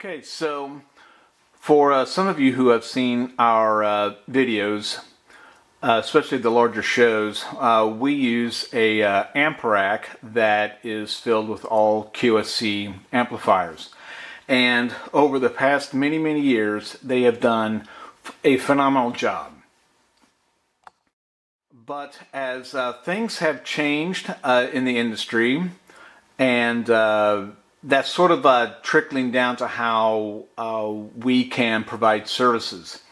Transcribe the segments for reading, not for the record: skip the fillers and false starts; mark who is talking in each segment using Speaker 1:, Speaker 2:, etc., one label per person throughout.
Speaker 1: Okay, so for some of you who have seen our videos, especially the larger shows, we use a amp rack that is filled with all QSC amplifiers. And over the past many years, they have done a phenomenal job. But as things have changed in the industry, and that's sort of trickling down to how we can provide services.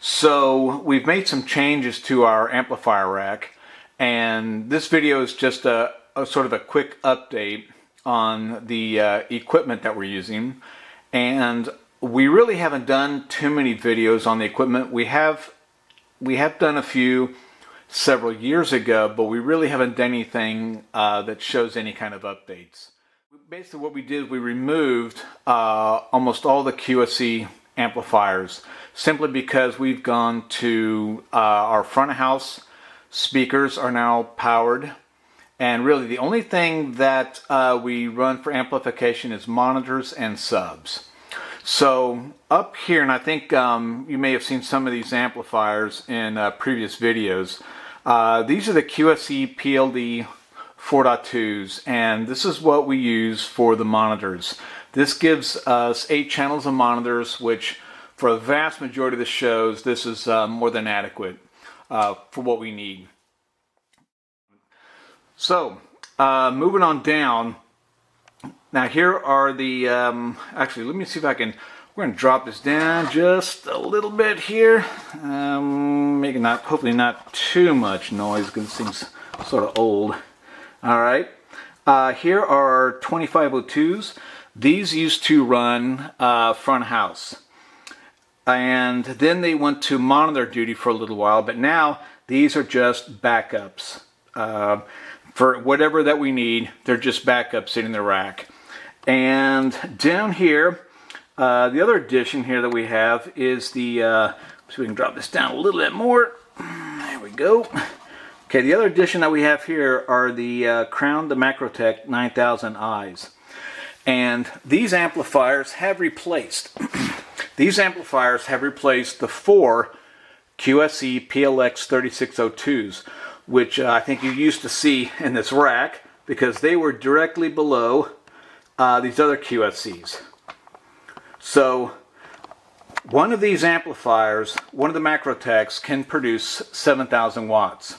Speaker 1: So we've made some changes to our amplifier rack, and this video is just a sort of a quick update on the equipment that we're using. And we really haven't done too many videos on the equipment. We have done a few several years ago, but we really haven't done anything that shows any kind of updates. Basically what we did is we removed almost all the QSC amplifiers simply because we've gone to our front of house speakers are now powered, and really the only thing that we run for amplification is monitors and subs. So up here, and I think you may have seen some of these amplifiers in previous videos, these are the QSC PLX3402s, and this is what we use for the monitors. This gives us 8 channels of monitors, which for the vast majority of the shows, this is more than adequate for what we need. So moving on down, now here are the, actually let me see if I can, we're going to drop this down just a little bit here, making hopefully not too much noise because this thing's sort of old. Alright, here are our 2502s. These used to run front house, and then they went to monitor duty for a little while, but now these are just backups. For whatever that we need, they're just backups sitting in the rack. And down here, the other addition here that we have is the, so we can drop this down a little bit more. There we go. Okay, the other addition that we have here are the Crown the Macrotech 9000Is. And these amplifiers have replaced, the 4 QSC PLX3602s, which I think you used to see in this rack because they were directly below these other QSCs. So one of these amplifiers, one of the Macrotechs, can produce 7,000 watts.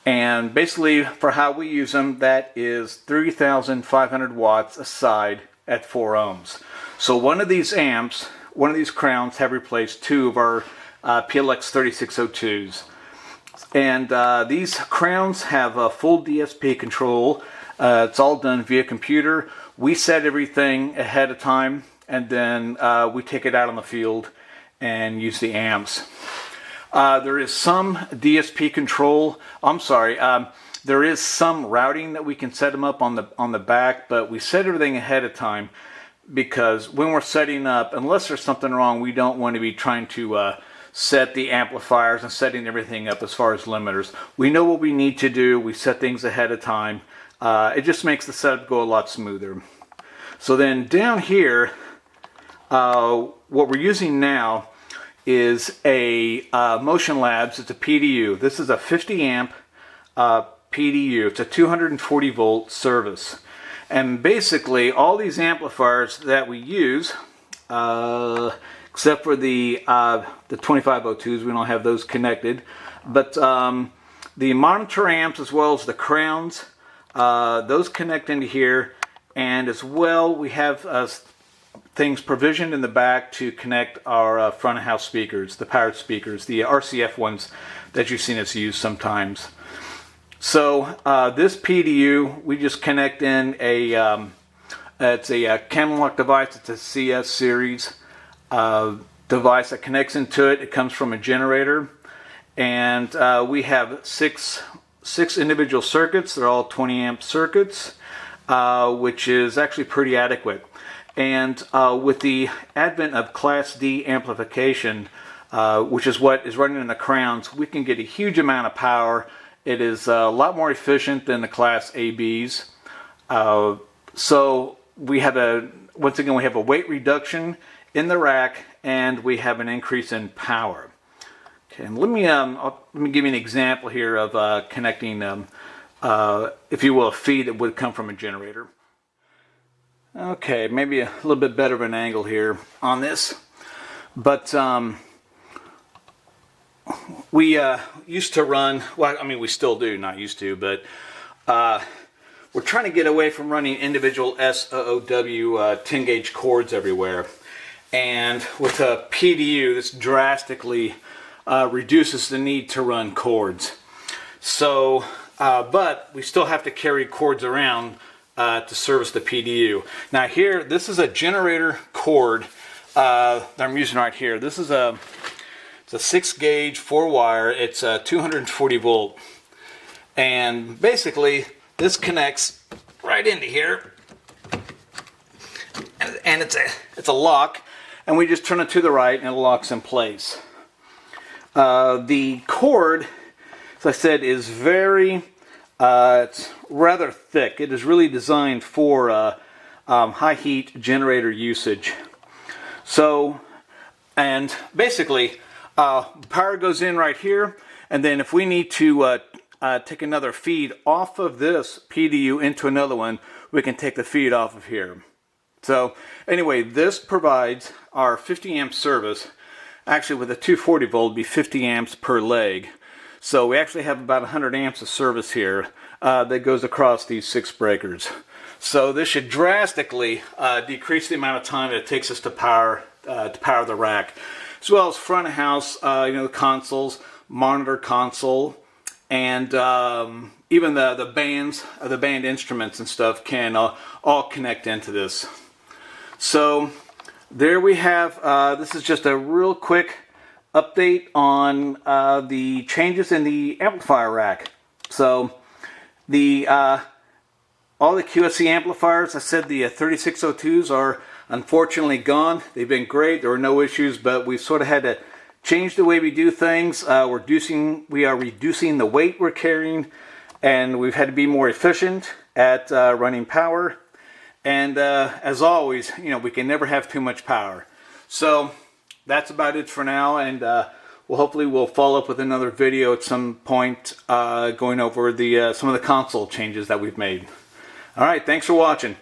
Speaker 1: And basically for how we use them, that is 3,500 watts a side at 4 ohms. So one of these amps, one of these crowns, have replaced 2 of our PLX3602s. And these crowns have a full DSP control. It's all done via computer. We set everything ahead of time, and then we take it out on the field and use the amps. There is some DSP control. There is some routing that we can set them up on the back, but we set everything ahead of time because when we're setting up, unless there's something wrong, we don't want to be trying to set the amplifiers and setting everything up as far as limiters. We know what we need to do. We set things ahead of time. It just makes the setup go a lot smoother. So then down here, what we're using now is a Motion Labs. It's a PDU. This is a 50 amp PDU. It's a 240 volt service. And basically all these amplifiers that we use, except for the 2502s, we don't have those connected, but the monitor amps as well as the crowns, those connect into here, and as well we have things provisioned in the back to connect our front of house speakers, the powered speakers, the RCF ones that you've seen us use sometimes. So this PDU, we just connect in it's a Camel Lock device. It's a CS series device that connects into it. It comes from a generator, and we have six individual circuits. They're all 20 amp circuits, which is actually pretty adequate. And with the advent of Class D amplification, which is what is running in the crowns, we can get a huge amount of power. It is a lot more efficient than the Class ABs. So we have once again, we have a weight reduction in the rack, and we have an increase in power. Okay, and let me give you an example here of connecting, if you will, a feed that would come from a generator. Okay, maybe a little bit better of an angle here on this, but we used to run, well, I mean, we still do, not used to, but we're trying to get away from running individual SOW 10 gauge cords everywhere. And with a PDU, this drastically reduces the need to run cords. So, but we still have to carry cords around to service the PDU. Now here, this is a generator cord that I'm using right here. This is it's a 6 gauge 4-wire. It's 240 volt. And basically, this connects right into here, and it's a lock, and we just turn it to the right and it locks in place. The cord, as I said, is it's rather thick. It is really designed for high heat generator usage. So, and basically, power goes in right here, and then if we need to take another feed off of this PDU into another one, we can take the feed off of here. So anyway, this provides our 50 amp service. Actually, with a 240 volt, it'd be 50 amps per leg. So we actually have about 100 amps of service here that goes across these 6 breakers. So this should drastically decrease the amount of time that it takes us to power the rack, as well as front of house, the consoles, monitor console, and even the band instruments and stuff can all connect into this. So there we have, this is just a real quick update on the changes in the amplifier rack. So all the QSC amplifiers, I said the 3602s are unfortunately gone. They've been great, there were no issues, but we've sort of had to change the way we do things. We are reducing the weight we're carrying, and we've had to be more efficient at running power. And as always, we can never have too much power. So that's about it for now, and hopefully we'll follow up with another video at some point going over some of the console changes that we've made. All right, thanks for watching.